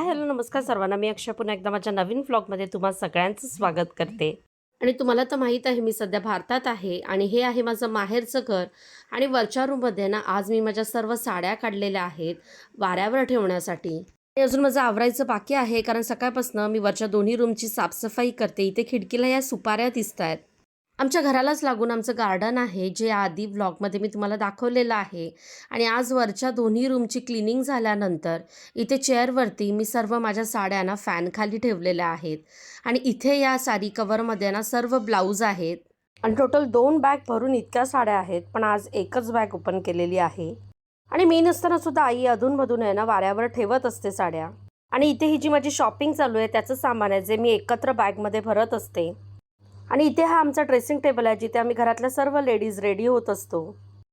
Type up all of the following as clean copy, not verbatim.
Hi hello नमस्कार सर्वांना. मी अक्षय पुन्हा एकदा माझ्या नवीन व्लॉगमध्ये तुम्हा सगळ्यांचं स्वागत करते. आणि तुम्हाला तर माहीत आहे मी सध्या भारतात आहे आणि हे आहे माझं माहेरचं घर. आणि वरच्या रूममध्ये ना आज मी माझ्या सर्व साड्या काढलेल्या आहेत वाऱ्यावर ठेवण्यासाठी. आणि अजून माझं आवरायचं बाकी आहे कारण सकाळपासून मी वरच्या दोन्ही रूमची साफसफाई करते. इथे खिडकीला या सुपाऱ्या दिसत आहेत. आमच्या घरालाच लागून आमचं गार्डन आहे जे आधी व्लॉगमध्ये मी तुम्हाला दाखवलेलं आहे. आणि आज वरच्या दोन्ही रूमची क्लिनिंग झाल्यानंतर इथे चेअरवरती मी सर्व माझ्या साड्यांना फॅनखाली ठेवलेल्या आहेत. आणि इथे या साडी कवरमध्ये ना सर्व ब्लाऊज आहेत. आणि टोटल 2 बॅग भरून इतक्या साड्या आहेत, पण आज एकच बॅग ओपन केलेली आहे. आणि मी नसताना सुद्धा आई अधूनमधून आहे ना वाऱ्यावर ठेवत असते साड्या. आणि इथे ही जी माझी शॉपिंग चालू आहे त्याचं सामान आहे जे मी एकत्र बॅगमध्ये भरत असते. आणि इथे हा आमचा ड्रेसिंग टेबल आहे जिथे आम्ही घरातल्या सर्व लेडीज रेडी होत असतो.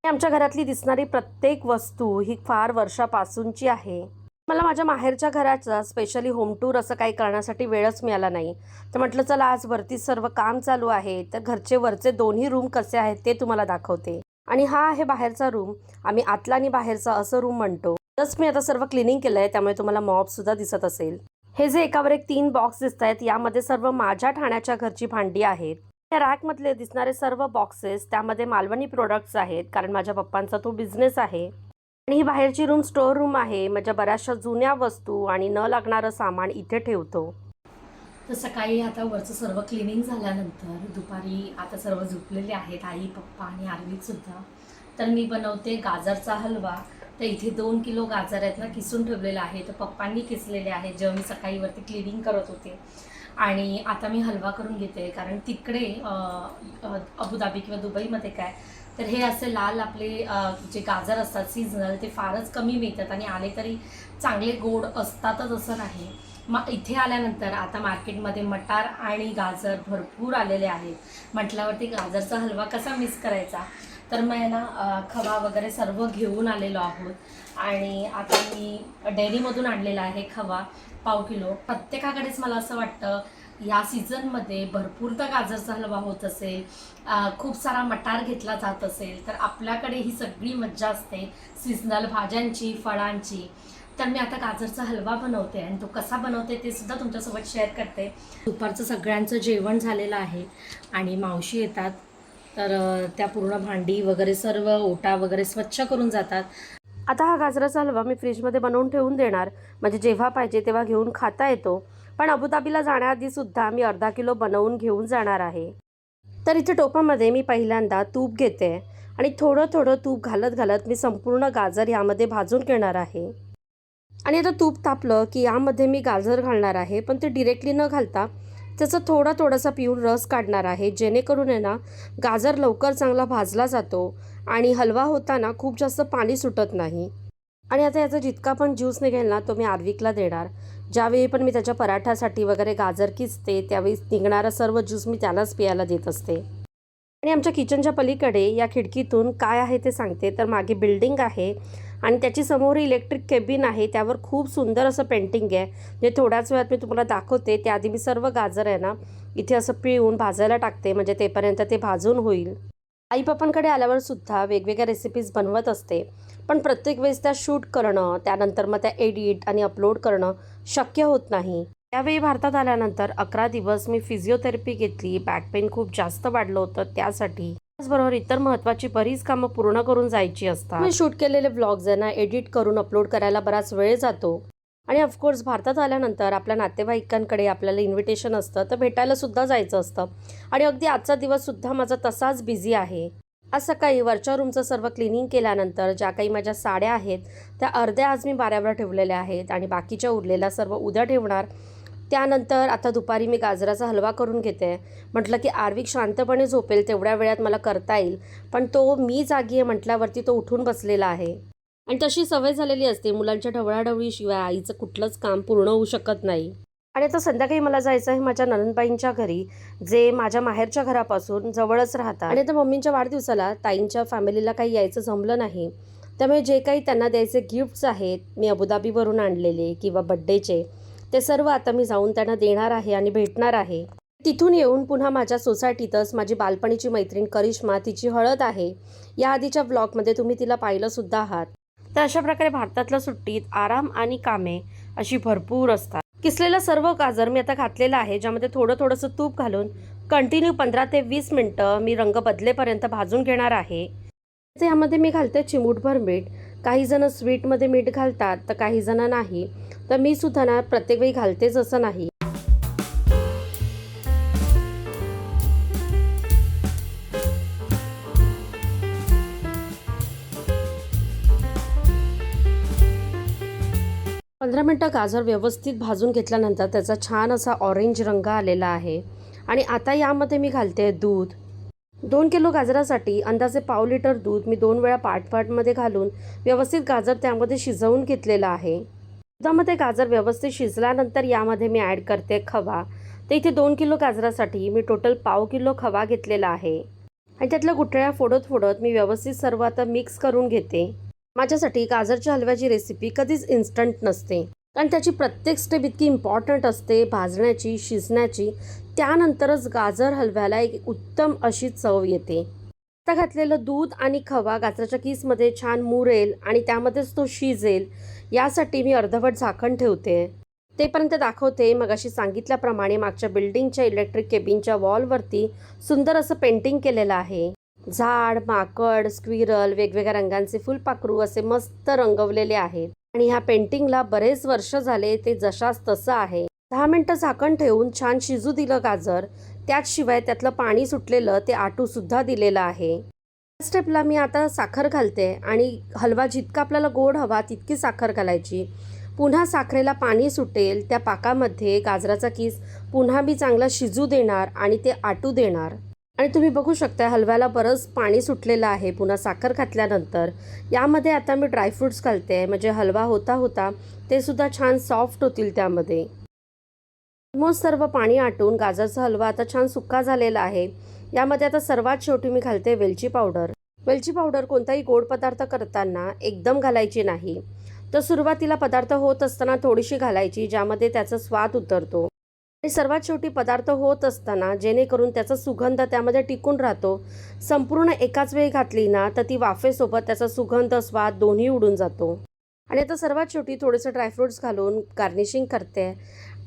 आमच्या घरातली दिसणारी प्रत्येक वस्तू ही फार वर्षापासूनची आहे. मला माझ्या माहेरच्या घराचा स्पेशली होम टूर असं काही करण्यासाठी वेळच मिळाला नाही. तर म्हटलं चला आज वरती सर्व काम चालू आहे तर घरचे वरचे दोन्ही रूम कसे आहेत ते तुम्हाला दाखवते. आणि हा आहे बाहेरचा रूम. आम्ही आतला आणि बाहेरचा असं रूम म्हणतो. जस्ट मी आता सर्व क्लिनिंग केलं आहे त्यामुळे तुम्हाला मॉप सुद्धा दिसत असेल. हे जे एकावर एक 3 बॉक्स दिसत आहेत यामध्ये सर्व माझ्या ठाण्याच्या घरची भांडी आहेत. या रॅकमधले दिसणारे सर्व बॉक्सेस त्यामध्ये मालवणी प्रोडक्ट्स आहेत कारण माझ्या पप्पांचा तो बिझनेस आहे. आणि ही बाहेरची रूम स्टोअर रूम आहे. माझ्या बऱ्याचशा जुन्या वस्तू आणि न लागणारं सामान इथे ठेवतो. तर सकाळी आता वरचं सर्व क्लिनिंग झाल्यानंतर दुपारी आता सर्व झोपलेले आहेत आई पप्पा आणि आर्विक सुद्धा. तर मी बनवते गाजरचा हलवा. तर इथे 2 किलो गाजर आहेत ना किसून ठेवलेलं आहे. तर पप्पांनी किसलेले आहे जेव्हा मी सकाळी वरती क्लिनिंग करत होते. आणि आता मी हलवा करून घेते कारण तिकडे अबुधाबी किंवा दुबईमध्ये काय तर हे असे लाल आपले जे गाजर असतात सीझनल ते फारच कमी मिळतात आणि आले तरी चांगले गोड असतातच असं नाही. मग इथे आल्यानंतर आता मार्केटमध्ये मटार आणि गाजर भरपूर आलेले आहेत. म्हटल्यावरती गाजरचा हलवा कसा मिस करायचा. तर मग ना खवा वगैरे सर्व घेऊन आलेलो आहोत. आणि आता मी डेअरीमधून आणलेला आहे खवा 1/2 किलो. प्रत्येकाकडेच मला असं वाटतं या सीझनमध्ये भरपूर तर गाजरचा हलवा होत असेल, खूप सारा मटार घेतला जात असेल तर आपल्याकडे ही सगळी मज्जा असते सीझनल भाज्यांची फळांची. तर मी आता गाजरचा हलवा बनवते आणि तो कसा बनवते ते सुद्धा तुमच्यासोबत शेअर करते. दुपारचं सगळ्यांचं जेवण झालेलं आहे आणि मावशी येतात तर त्या पूर्ण भांडी वगैरे सर्व ओटा वगैरे स्वच्छ करून जातात. आता हा गाजराचा हलवा मी फ्रीजमध्ये बनवून ठेवून देणार म्हणजे जेव्हा पाहिजे तेव्हा घेऊन खाता येतो. पण अबुधाबीला जाण्याआधी सुद्धा मी 1/2 किलो बनवून घेऊन जाणार आहे. तर इथे टोपामध्ये मी पहिल्यांदा तूप घेते आणि थोडं थोडं तूप घालत घालत मी संपूर्ण गाजर यामध्ये भाजून घेणार आहे. आणि आता तूप तापलं की यामध्ये मी गाजर घालणार आहे पण ते डिरेक्टली न घालता त्याचा थोडासा पिऊन रस काढणार आहे जेणेकरून आहे ना गाजर लवकर चांगला भाजला जातो आणि हलवा होताना खूप जास्त पाणी सुटत नाही. आणि आता याचा जितका पण ज्यूस निघेल ना तो मी आर्विकला देणार. ज्यावेळी पण मी त्याच्या पराठासाठी वगैरे गाजर किसते त्यावेळी निघणारा सर्व ज्यूस मी त्यालाच पियाला देत असते. आणि आमच्या किचनच्या पलीकडे या खिडकीतून काय आहे ते सांगते. तर मागे बिल्डिंग आहे आणि त्याची समोर इलेक्ट्रिक केबिन आहे. त्यावर खूप सुंदर असं पेंटिंग आहे जे थोड्याच वेळात मी तुम्हाला दाखवते. त्याआधी मी सर्व गाजर आहे ना इथे असं पिळून भाजायला टाकते म्हणजे तेपर्यंत ते भाजून होईल. आई पप्पांकडे आल्यावर सुद्धा वेगवेगळ्या रेसिपीज बनवत असते पण प्रत्येक वेळेस त्या शूट करणं त्यानंतर मग त्या एडिट आणि अपलोड करणं शक्य होत नाही. त्यावेळी भारतात आल्यानंतर 11 दिवस मी फिजिओथेरपी घेतली. बॅक पेन खूप जास्त वाढलं होतं त्यासाठी. त्याचबरोबर इतर महत्त्वाची बरीच कामं पूर्ण करून जायची असतात. मी शूट केलेले व्लॉग्स ना एडिट करून अपलोड करायला बराच वेळ जातो. आणि ऑफकोर्स भारतात आल्यानंतर आपल्या नातेवाईकांकडे आपल्याला इन्व्हिटेशन असतं तर भेटायला सुद्धा जायचं असतं. आणि अगदी आजचा दिवस सुद्धा माझा तसाच बिझी आहे. आज सकाळी वरच्या रूमचं सर्व क्लिनिंग केल्यानंतर ज्या काही माझ्या साड्या आहेत त्या अर्ध्या आज मी वाऱ्यावर ठेवलेल्या आहेत आणि बाकीच्या उरलेल्या सर्व उद्या ठेवणार. त्यानंतर आता दुपारी मी गाजराचा हलवा करून घेते. म्हटलं की आर्विक शांतपणे झोपेल तेवढ्या वेळात मला करता येईल पण तो मी जागी आहे म्हटल्यावरती तो उठून बसलेला आहे. आणि तशी सवय झालेली असते मुलांच्या ढवळाढवळीशिवाय आईचं कुठलंच काम पूर्ण होऊ शकत नाही. आणि आता संध्याकाळी मला जायचं आहे माझ्या नणंदबाईंच्या घरी जे माझ्या माहेरच्या घरापासून जवळच राहतात. आणि आता मम्मींच्या वाढदिवसाला ताईंच्या फॅमिलीला काही यायचं जमलं नाही त्यामुळे जे काही त्यांना द्यायचे गिफ्ट्स आहेत मी अबुधाबीवरून आणलेले किंवा बड्डेचे ते सर्व आता मी जाऊन त्यांना देणार आहे आणि भेटणार आहे. तिथून येऊन पुन्हा माझ्या सोसायटीतच माझी बालपणीची मैत्रीण करिश्मा तिची हळद आहे. या आधीच्या ब्लॉगमध्ये तुम्ही तिला पाहिलं सुद्धा आहात. तर अशा प्रकारे भारतातल्या सुट्टीत आराम आणि कामे अशी भरपूर असतात. किसलेलं सर्व गाजर मी आता घातलेलं आहे, ज्यामध्ये थोडंसं तूप घालून कंटिन्यू 15 ते 20 मिनटं मी रंग बदलेपर्यंत भाजून घेणार आहे. तर यामध्ये मी घालते चिमूटभर मीठ. काही जण स्वीटमध्ये मीठ घालतात तर काही जण नाही, तर मी सुद्धा ना प्रत्येक वेळी घालतेच असं नाही. पंधरा मिनटं गाजर व्यवस्थित भाजून घेतल्यानंतर त्याचा छान असा ऑरेंज रंग आलेला आहे. आणि आता यामध्ये मी घालते दूध. 2 किलो गाजरासाठी अंदाजे पाव लिटर दूध मी 2 वेळा पाटमध्ये घालून व्यवस्थित गाजर त्यामध्ये शिजवून घेतलेलं आहे. दुधामध्ये गाजर व्यवस्थित शिजल्यानंतर यामध्ये मी ॲड करते खवा. तर इथे 2 किलो गाजरासाठी मी टोटल पाव किलो खवा घेतलेला आहे. आणि त्यातल्या गुठळ्या फोडत मी व्यवस्थित सर्व आता मिक्स करून घेते. माझ्यासाठी गाजरच्या हलव्याची रेसिपी कधीच इन्स्टंट नसते, कारण त्याची प्रत्येक स्टेप इतकी इम्पॉर्टंट असते, भाजण्याची, शिजण्याची. त्यानंतरच गाजर हलव्याला एक उत्तम अशी चव येते. आता घातलेलं दूध आणि खवा गाजराच्या किसमध्ये छान मुरेल आणि त्यामध्येच तो शिजेल, यासाठी मी अर्धवट झाकण ठेवते. तेपर्यंत दाखवते मगाशी सांगितल्याप्रमाणे मागच्या बिल्डिंगच्या इलेक्ट्रिक केबिनच्या वॉलवरती सुंदर असं पेंटिंग केलेलं आहे. झाड, माकड, स्क्विरल, वेगवेगळ्या रंगांचे फुलपाखरू असे मस्त रंगवलेले आहेत. आणि ह्या पेंटिंगला बरेच वर्ष झाले, ते जशास तसं आहे. 10 मिनटं झाकण ठेवून छान शिजू दिलं गाजर. त्याचशिवाय त्यातलं पाणी सुटलेलं ते आटू सुद्धा दिलेलं आहे. या स्टेपला मी आता साखर घालते आणि हलवा जितका आपल्याला गोड हवा तितकी साखर घालायची. पुन्हा साखरेला पाणी सुटेल त्या पाकामध्ये गाजराचा किस पुन्हा मी चांगला शिजू देणार आणि ते आटू देणार. आणि तुम्ही बघू शकता हलव्याला बरंच पाणी सुटलेलं आहे पुन्हा साखर घातल्यानंतर. यामध्ये आता मी ड्रायफ्रूट्स घालते, म्हणजे हलवा होता ते सुद्धा छान सॉफ्ट होतील त्यामध्ये. ऑलमोस्ट सर्व पाणी आटून गाजरचा हलवा आता छान सुक्का झालेला आहे. यामध्ये आता सर्वात शेवटी मी घालते वेलची पावडर. वेलची पावडर कोणताही गोड पदार्थ करताना एकदम घालायची नाही, तर सुरुवातीला पदार्थ होत असताना थोडीशी घालायची, ज्यामध्ये त्याचा स्वाद उतरतो. आणि सर्वात शेवटी पदार्थ होत असताना जेणेकरून त्याचा सुगंध त्यामध्ये टिकून राहतो. संपूर्ण एकाच वेळी घातली ना तर ती वाफेसोबत त्याचा सुगंध, स्वाद दोन्ही उडून जातो. आणि आता सर्वात शेवटी थोडेसे ड्रायफ्रूट्स घालून गार्निशिंग करते.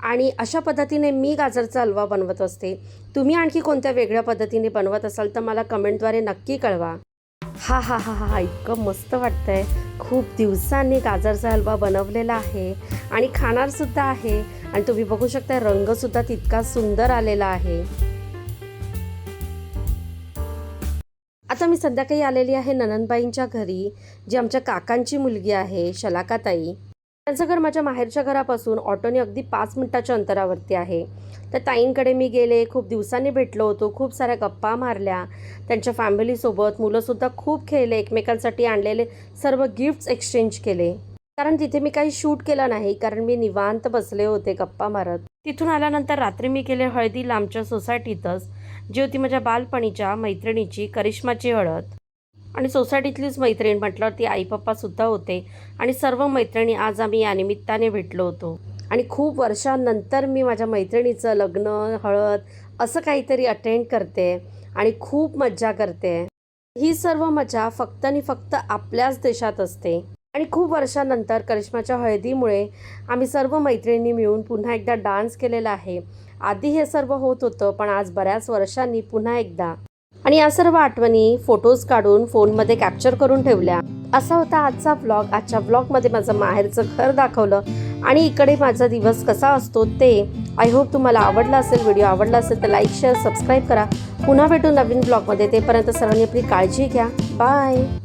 आणि अशा पद्धतीने मी गाजरचा हलवा बनवत असते. तुम्ही आणखी कोणत्या वेगळ्या पद्धतीने बनवत असाल तर मला कमेंटद्वारे नक्की कळवा. हा इतकं मस्त वाटतंय. खूप दिवसांनी गाजरचा हलवा बनवलेला आहे आणि खाणारसुद्धा आहे. आणि तुम्ही बघू शकता रंगसुद्धा तितका सुंदर आलेला आहे. आता मी संध्याकाळी आलेली आहे ननंदबाईंच्या घरी, जी आमच्या काकांची मुलगी आहे, शलाकाताई. त्यांचं घर माझ्या माहेरच्या घरापासून ऑटोने अगदी 5 मिनिटाच्या अंतरावरती आहे. तर ताईंकडे मी गेले, खूप दिवसांनी भेटलो होतो, खूप साऱ्या गप्पा मारल्या. त्यांच्या फॅमिलीसोबत मुलंसुद्धा खूप खेळले, एकमेकांसाठी आणलेले सर्व गिफ्ट्स एक्सचेंज केले. कारण तिथे मी काही शूट केलं नाही, कारण मी निवांत बसले होते गप्पा मारत. तिथून आल्यानंतर रात्री मी केले हळदीला आमच्या सोसायटीतच, जी होती माझ्या बालपणीच्या मैत्रिणीची, करिश्माची हळद. आणि सोसायटीतलीच मैत्रीण म्हटल्यावर ती आई पप्पासुद्धा होते. आणि सर्व मैत्रिणी आज आम्ही या निमित्ताने भेटलो होतो. आणि खूप वर्षांनंतर मी माझ्या मैत्रिणीचं लग्न, हळद असं काहीतरी अटेंड करते आणि खूप मज्जा करते. ही सर्व मजा फक्त आणि फक्त आपल्याच देशात असते. आणि खूप वर्षांनंतर करिश्माच्या हळदीमुळे आम्ही सर्व मैत्रिणी मिळून पुन्हा एकदा डान्स केलेला आहे. आधी हे सर्व होत होतं, पण आज बऱ्याच वर्षांनी पुन्हा एकदा. आणि या सर्व आठवणी फोटोज काढून फोनमध्ये कॅप्चर करून ठेवल्या. असा होता आजचा व्लॉग. आजच्या व्लॉगमध्ये माझं माहेरचं घर दाखवलं आणि इकडे माझा दिवस कसा असतो ते. आय होप तुम्हाला आवडला असेल. व्हिडिओ आवडला असेल तर लाईक, शेअर, सबस्क्राईब करा. पुन्हा भेटू नवीन व्लॉगमध्ये. तेपर्यंत सर्वांनी आपली काळजी घ्या. बाय.